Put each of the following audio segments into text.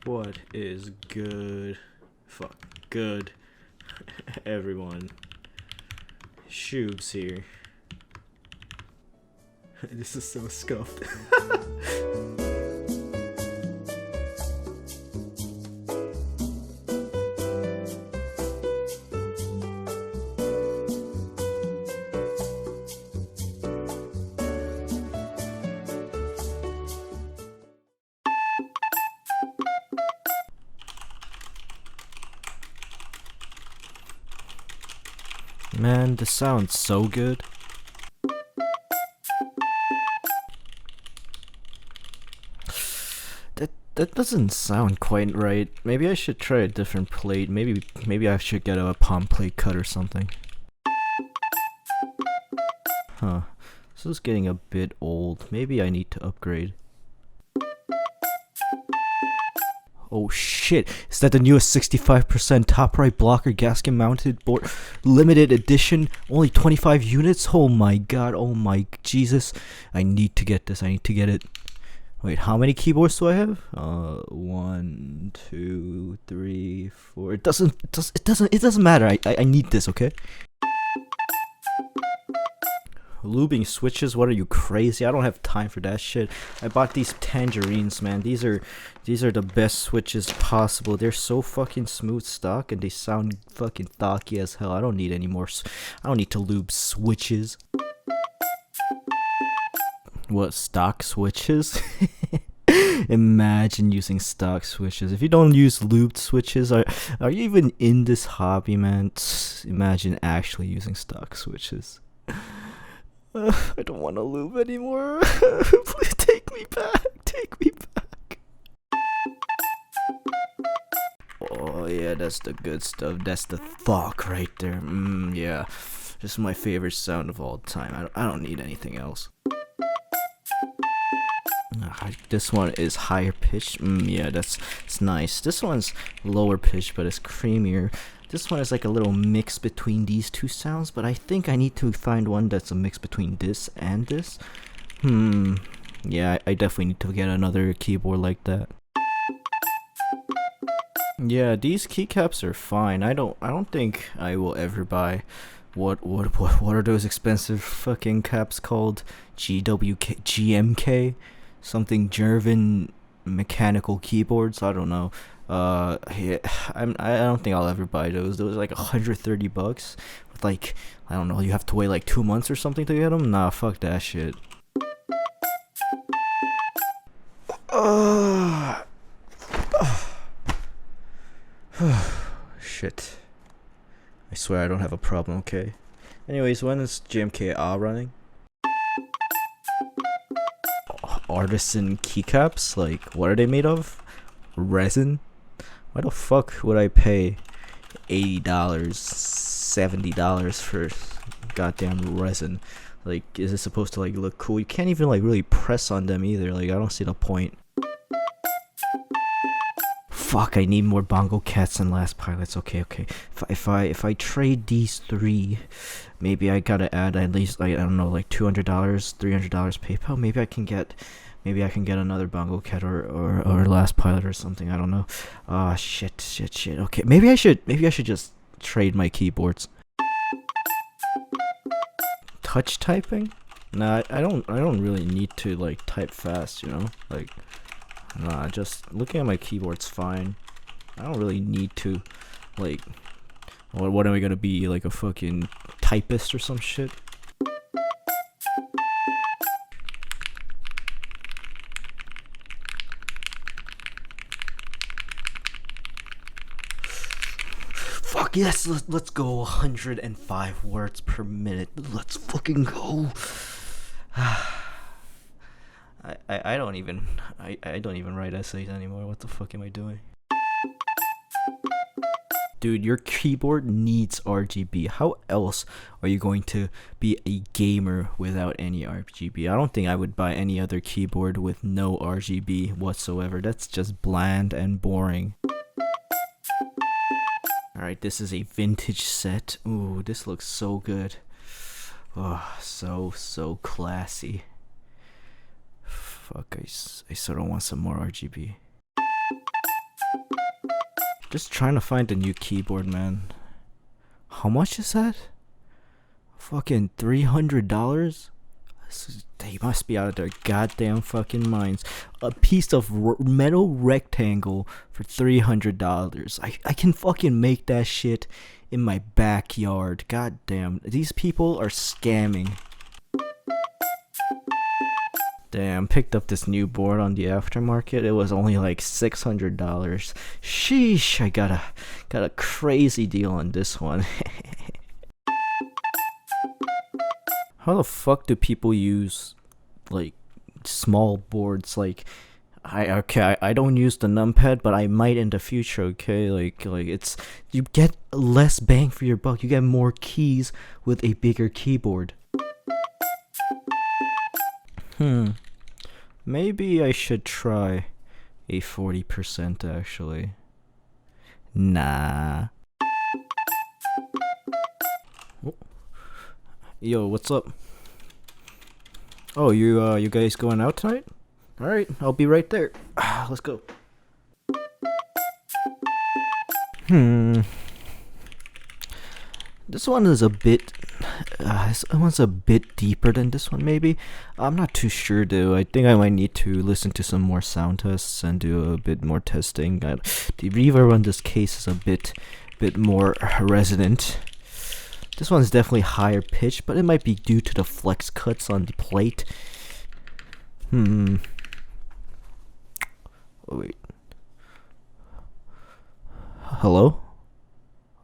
What is good? Fuck, good. Everyone. Shoobs here. This is so scuffed. Man, this sounds so good. That doesn't sound quite right. Maybe I should try a different plate. Maybe I should get a palm plate cut or something. Huh. This is getting a bit old. Maybe I need to upgrade. Oh shit, is that the newest 65% top right blocker gasket mounted board? Limited edition, only 25 units? Oh my god, oh my Jesus. I need to get this, I need to get it. Wait, how many keyboards do I have? 1, 2, 3, 4. It doesn't matter. I need this, okay? Lubing switches, what are you, crazy? I don't have time for that shit. I bought these tangerines, man. These are the best switches possible. They're so fucking smooth stock and they sound fucking thocky as hell. I don't need any more. I don't need to lube switches. What, stock switches? Imagine using stock switches. If you don't use lubed switches, are you even in this hobby, man? Imagine actually using stock switches. I don't want to lube anymore. Please take me back. Take me back. Oh yeah, that's the good stuff. That's the thok right there. Yeah, this is my favorite sound of all time. I don't need anything else. This one is higher pitched. Yeah, it's nice. This one's lower pitched, but it's creamier. This one is like a little mix between these two sounds, but I think I need to find one that's a mix between this and this. Yeah, I definitely need to get another keyboard like that. Yeah, these keycaps are fine. I don't think I will ever buy what are those expensive fucking caps called? GMK? Something German mechanical keyboards? I don't know. Yeah, I don't think I'll ever buy those. Those are like $130 with like, I don't know, you have to wait like 2 months or something to get them. Nah, fuck that shit. Shit. I swear I don't have a problem, okay? Anyways, when is GMKA running? Artisan keycaps? Like, what are they made of? Resin? Why the fuck would I pay $80, $70 for goddamn resin? Like, is it supposed to like look cool? You can't even like really press on them either. Like, I don't see the point. Fuck, I need more bongo cats and last pilots. Okay. If I trade these three, maybe I gotta add at least like, I don't know, like $200, $300 PayPal. Maybe I can get another bongo cat or last pilot or something. I don't know. Ah, shit. Okay, maybe I should just trade my keyboards. Touch typing? Nah, I don't really need to like type fast, you know? Like, nah, just looking at my keyboard's fine. I don't really need to, like, what am I gonna be, like a fucking typist or some shit? Fuck yes, let's go 105 words per minute. Let's fucking go. I don't even write essays anymore. What the fuck am I doing? Dude, your keyboard needs RGB. How else are you going to be a gamer without any RGB? I don't think I would buy any other keyboard with no RGB whatsoever. That's just bland and boring. Alright, this is a vintage set. Ooh, this looks so good. Oh, so classy. Fuck, I sort of want some more RGB. Just trying to find a new keyboard, man. How much is that? Fucking $300? They must be out of their goddamn fucking minds. A piece of metal rectangle for $300. I can fucking make that shit in my backyard. God damn. These people are scamming. Damn, picked up this new board on the aftermarket. It was only like $600. Sheesh, I got a crazy deal on this one. How the fuck do people use like small boards? Like I don't use the numpad, but I might in the future, okay? Like it's, you get less bang for your buck. You get more keys with a bigger keyboard. Maybe I should try a 40% actually. Nah. Oh. Yo, what's up? Oh, you guys going out tonight? All right, I'll be right there. Let's go. This one is a bit. This one's a bit deeper than this one, maybe. I'm not too sure though. I think I might need to listen to some more sound tests and do a bit more testing. The reverb on this case is a bit more resonant. This one's definitely higher pitched, but it might be due to the flex cuts on the plate. Oh, wait. Hello?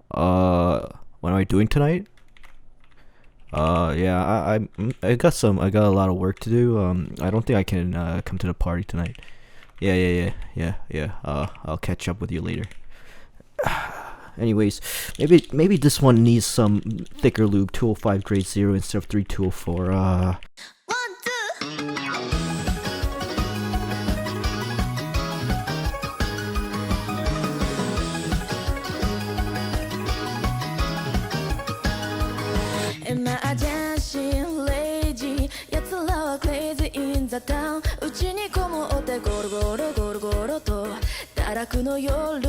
What am I doing tonight? Yeah, I got a lot of work to do. I don't think I can come to the party tonight. Yeah. I'll catch up with you later. Anyways, maybe this one needs some thicker lube, 205 grade 0 instead of 3204. 1, 2 Emergency lazy 奴らは crazy in the town うちにこもってゴロゴロゴロゴロと堕落の夜